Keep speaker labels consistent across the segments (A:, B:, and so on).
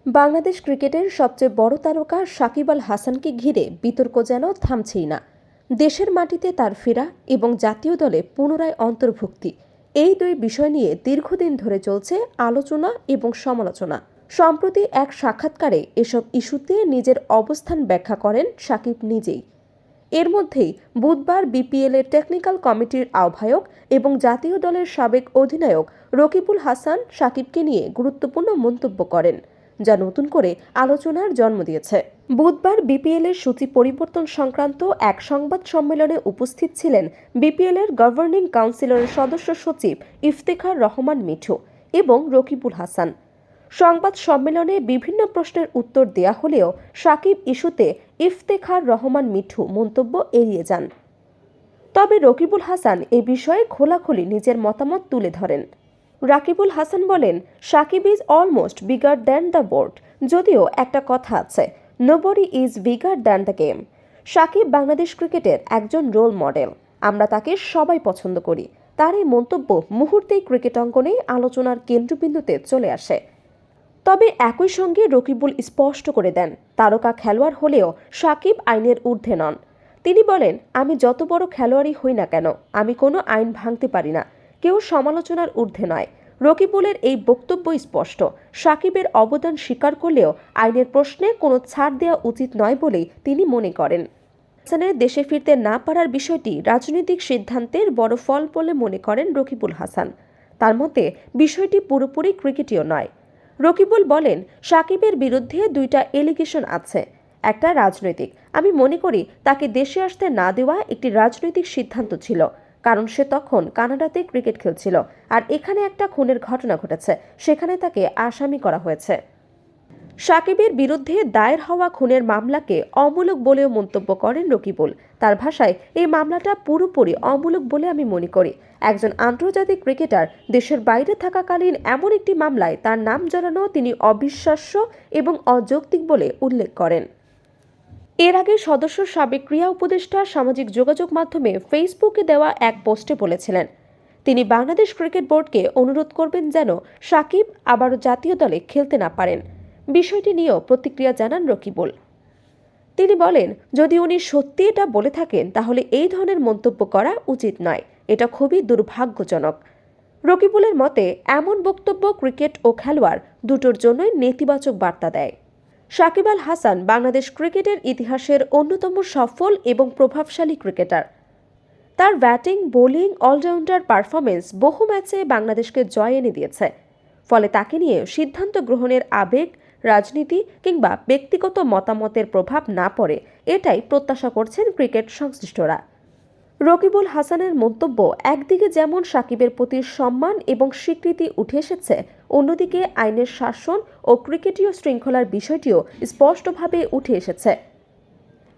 A: বাংলাদেশ ক্রিকেটের সবচেয়ে বড় তারকা সাকিব আল হাসানকে ঘিরে বিতর্ক যেন থামছেই না। দেশের মাটিতে তার ফেরা এবং জাতীয় দলে পুনরায় অন্তর্ভুক্তি, এই দুই বিষয় নিয়ে দীর্ঘদিন ধরে চলছে আলোচনা এবং সমালোচনা। সম্প্রতি এক সাক্ষাৎকারে এসব ইস্যুতে নিজের অবস্থান ব্যাখ্যা করেন সাকিব নিজেই। এর মধ্যেই বুধবার বিপিএলের টেকনিক্যাল কমিটির আহ্বায়ক এবং জাতীয় দলের সাবেক অধিনায়ক রকিবুল হাসান সাকিবকে নিয়ে গুরুত্বপূর্ণ মন্তব্য করেন, যা নতুন করে আলোচনার জন্ম দিয়েছে। বুধবার বিপিএলের সূচি পরিবর্তন সংক্রান্ত এক সংবাদ সম্মেলনে উপস্থিত ছিলেন বিপিএলের গভর্নিং কাউন্সিলের সদস্য সচিব ইফতেখার রহমান মিঠু এবং রকিবুল হাসান। সংবাদ সম্মেলনে বিভিন্ন প্রশ্নের উত্তর দেয়া হলেও সাকিব ইস্যুতে ইফতেখার রহমান মিঠু মন্তব্য এড়িয়ে যান। তবে রকিবুল হাসান এ বিষয়ে খোলাখুলি নিজের মতামত তুলে ধরেন। রাকিবুল হাসান বলেন, Shakib is almost bigger than the board. যদিও একটা কথা আছে, nobody is bigger than the game. Shakib Bangladesh ক্রিকেটের একজন রোল মডেল, আমরা তাকে সবাই পছন্দ করি। তার এই মন্তব্য মুহূর্তেই ক্রিকেট অঙ্গনে আলোচনার কেন্দ্রবিন্দুতে চলে আসে। তবে একই সঙ্গে রকিবুল স্পষ্ট করে দেন, তারকা খেলোয়াড় হলেও সাকিব আইনের ঊর্ধ্বে নন। তিনি বলেন, আমি যত বড় খেলোয়াড়ই হই না কেন, আমি কোনো আইন ভাঙতে পারি না, কেউ সমালোচনার ঊর্ধ্বে নয়। রকিবুলের এই বক্তব্য স্পষ্ট, সাকিবের অবদান স্বীকার করলেও আইনের প্রশ্নে কোনো ছাড় দেওয়া উচিত নয় বলেই তিনি মনে করেন। হাসানের দেশে ফিরতে না পারার বিষয়টি রাজনৈতিক সিদ্ধান্তের বড় ফল বলে মনে করেন রকিবুল হাসান। তার মতে বিষয়টি পুরোপুরি ক্রিকেটীয় নয়। রকিবুল বলেন, সাকিবের বিরুদ্ধে দুইটা এলিগেশন আছে, একটা রাজনৈতিক। আমি মনে করি তাকে দেশে আসতে না দেওয়া একটি রাজনৈতিক সিদ্ধান্ত ছিল, কারণ সে তখন কানাডাতে ক্রিকেট খেলছিল, আর এখানে একটা খুনের ঘটনা ঘটেছে, সেখানে তাকে আসামি করা হয়েছে। সাকিবের বিরুদ্ধে দায়ের হওয়া খুনের মামলাকে অমূলক বলেও মন্তব্য করেন রকিবুল। তার ভাষায়, এই মামলাটা পুরোপুরি অমূলক বলে আমি মনে করি। একজন আন্তর্জাতিক ক্রিকেটার দেশের বাইরে থাকাকালীন এমন একটি মামলায় তার নাম জড়ানো তিনি অবিশ্বাস্য এবং অযৌক্তিক বলে উল্লেখ করেন। এর আগে সদস্য সাবেক ক্রীড়া উপদেষ্টা সামাজিক যোগাযোগ মাধ্যমে ফেসবুকে দেওয়া এক পোস্টে বলেছিলেন, তিনি বাংলাদেশ ক্রিকেট বোর্ডকে অনুরোধ করবেন যেন সাকিব আবারও জাতীয় দলে খেলতে না পারেন। বিষয়টি নিয়েও প্রতিক্রিয়া জানান রকিবুল। তিনি বলেন, যদি উনি সত্যি এটা বলে থাকেন তাহলে এই ধরনের মন্তব্য করা উচিত নয়, এটা খুবই দুর্ভাগ্যজনক। রকিবুলের মতে এমন বক্তব্য ক্রিকেট ও খেলোয়াড় দুটোর জন্যই নেতিবাচক বার্তা দেয়। সাকিব আল হাসান বাংলাদেশ ক্রিকেটের ইতিহাসের অন্যতম সফল এবং প্রভাবশালী ক্রিকেটার। তার ব্যাটিং, বোলিং, অলরাউন্ডার পারফরমেন্স বহু ম্যাচে বাংলাদেশকে জয় এনে দিয়েছে। ফলে তাকে নিয়ে সিদ্ধান্ত গ্রহণের আবেগ, রাজনীতি কিংবা ব্যক্তিগত মতামতের প্রভাব না পড়ে, এটাই প্রত্যাশা করছেন ক্রিকেট সংশ্লিষ্টরা। রকিবুল হাসানের মন্তব্য একদিকে যেমন সাকিবের প্রতি সম্মান এবং স্বীকৃতি উঠে এসেছে, অন্যদিকে আইনের শাসন ও ক্রিকেটীয় শৃঙ্খলার বিষয়টিও স্পষ্টভাবে উঠে এসেছে।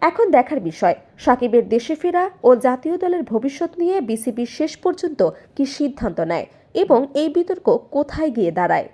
A: এখন দেখার বিষয়, সাকিবের দেশে ফেরা ও জাতীয় দলের ভবিষ্যৎ নিয়ে বিসিবি শেষ পর্যন্ত কি সিদ্ধান্ত নেয় এবং এই বিতর্ক কোথায় গিয়ে দাঁড়ায়।